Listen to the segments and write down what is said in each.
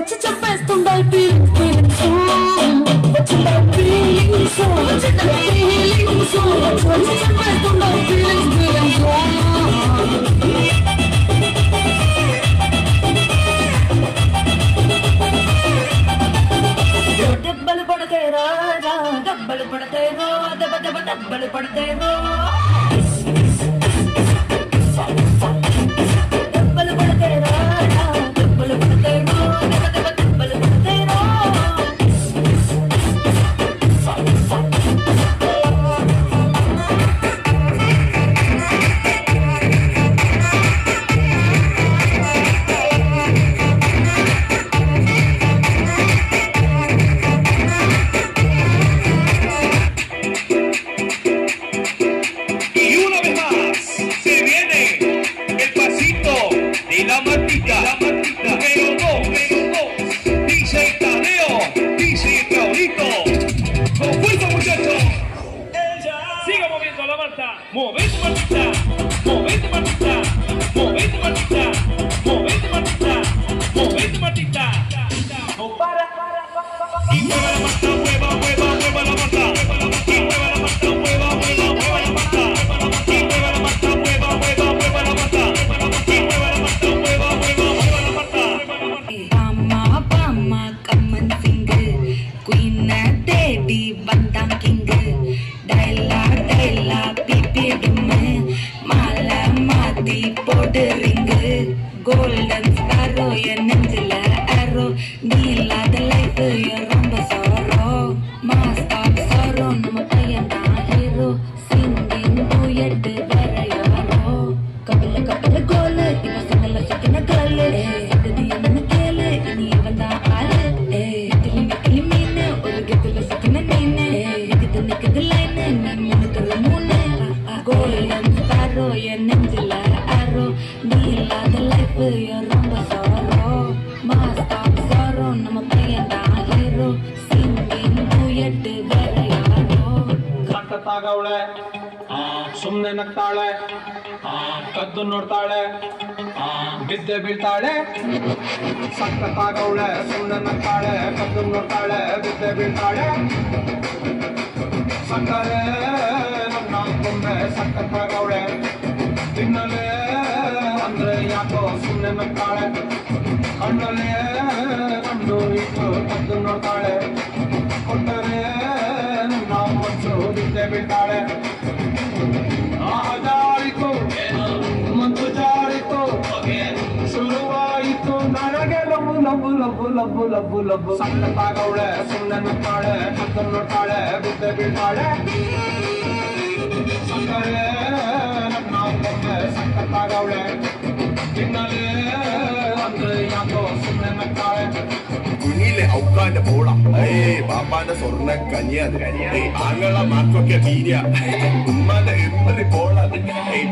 What you best on my feeling so what you like feeling so what you like feeling so what you best on my feeling so double padte raja double padte ro double padte ro golden sparrow ya nenjila arrow nila the life ya romba sorrow master sorrow nama payanda hero singing duet varayaro kapala gole iva sanala sakina gale seddiya nana kele ini vanda aale tilimi mine oru getula sakina nine nikadu line nanu karamune golden sparrow ya nenjila arrow nila the life ya romba sorrow master sorrow nama payanda hero singing duet varayaro sakataagavle ಸುಮ್ಮನೆ ನಗ್ತಾಳೆ ಕದ್ದು ನೋಡ್ತಾಳೆ ಬಿದ್ದೆ ಬೀಳ್ತಾಳೆ ಸಕ್ಕತ್ತಾಗವಳೆ ಸುಮ್ಮನೆ ನಗ್ತಾಳೆ ಕದ್ದು ನೋಡ್ತಾಳೆ ಬಿದ್ದೆ ಬೀಳ್ತಾಳೆ ಸಕ್ಕರೆ ನನ್ನ ಕೊಂಬೆ ಸಕ್ಕತ್ತಾಗವಳೆ ತಿನ್ನಲೇ ಅಂದ್ರೆ ಯಾಕೋ ಸುಮ್ಮನೆ ನಗ್ತಾಳೆ ಕಣ್ಣಲ್ಲೇ ಕಣ್ಣು ಇಟ್ಟು ಕದ್ದು ನೋಡ್ತಾಳೆ ಕೊಟ್ಟರೆ ನನ್ನ ಮನಸ್ಸು ಬಿದ್ದೆ ಬೀಳ್ತಾಳೆ ಜಾರಿತು ಮತ್ತು ಜಾರಿತು ಶುರುವಾಯಿತು ನನಗೆ ಲಬ್ಬು ಲಬ್ಬು ಲಬ್ಬು ಲಬ್ಬು ಲಬ್ಬು ಲಬ್ಬು ಸಣ್ಣತಾಗವಳೆ ಸುಮ್ಮನೆ ನಗ್ತಾಳೆ ಕದ್ದು ನೋಡ್ತಾಳೆ ಬಿದ್ದೆ ಬೀಳ್ತಾಳೆ ಸಕ್ಕರೆ ನನ್ನ ಕೊಂಬೆ ಸಕ್ಕತ್ತಾಗವಳೆ ತಿನ್ನಲೇ ಅಂದ್ರೆ ಯಾಕೋ ಸುಮ್ಮನೆ ನಗ್ತಾಳೆ കുഞ്ഞിലെ ഔക്കാന്റെ പോള ബാപ്പാന്റെ സ്വർണ്ണ കനിയാണ് ആങ്ങളെ മാർക്കൊക്കെ വീര്യ ഉമ്മാന്റെ എമ്മതി പോളാണ്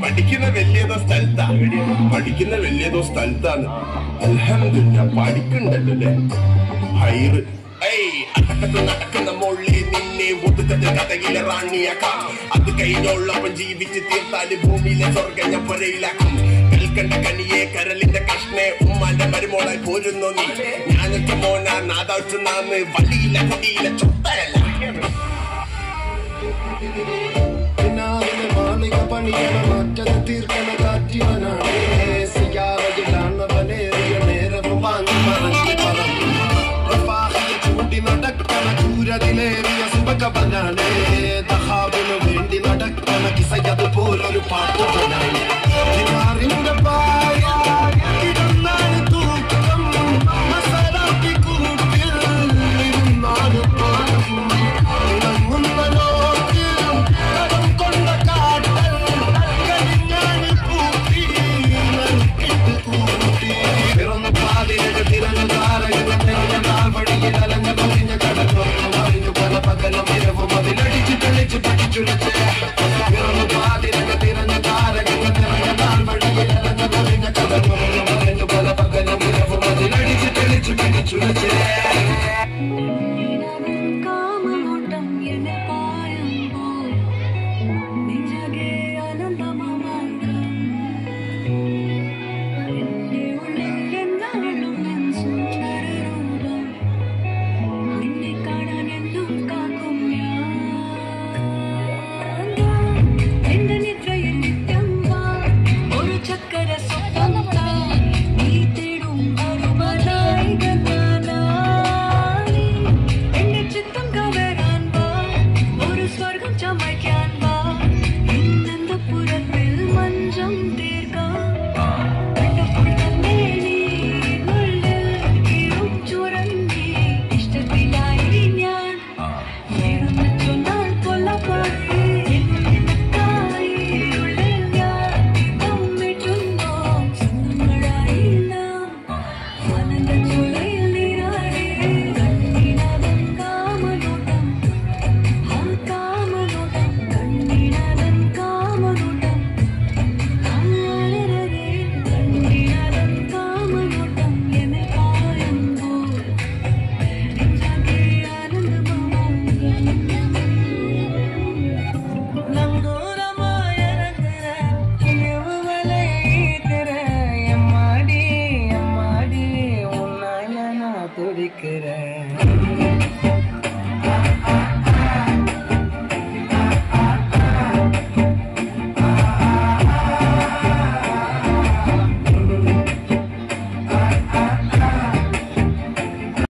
പഠിക്കുന്ന വലിയതോ സ്ഥലത്താണ് അൽഹംദുലില്ലാ പഠിക്കണ്ടല്ലേ ഹൈറ് അടക്കത്ത് നടക്കുന്ന മോളിൽ നിന്നെ ഒതുക്കത് കഥയിലെ റാണിയാക്കാം അത് കഴിഞ്ഞോളപ്പം ജീവിച്ച് തീർത്താല് ഭൂമിയിലെ സ്വർഗം ഞാൻ പുരയിലാക്കും കൽക്കണ്ട കനിയെ കരളിന്റെ കഷ്ണെ ഉമ്മാന്റെ മരുമോളായി പോരുന്നു നീ ഞാനൊക്കെ മോനാ നാദാച്ചുന്നാന്ന് വള്ളിയിലെ കുടിയിലെ ചൊത്തരല്ല മാളിക പണിയണ മാറ്റം തീർക്കണ കാറ്റിവനാണ് സിയാറയിലാണവനേറിയ നേരവും വാങ്ങി മറഞ്ഞു ചൂണ്ടി നടക്കണ ചൂരതിലേറിയ സുബകവനാണ് ദഹാബിനു വേണ്ടി നടക്കണ കിസയതുപോലൊരു പാട്ടുവനാണ്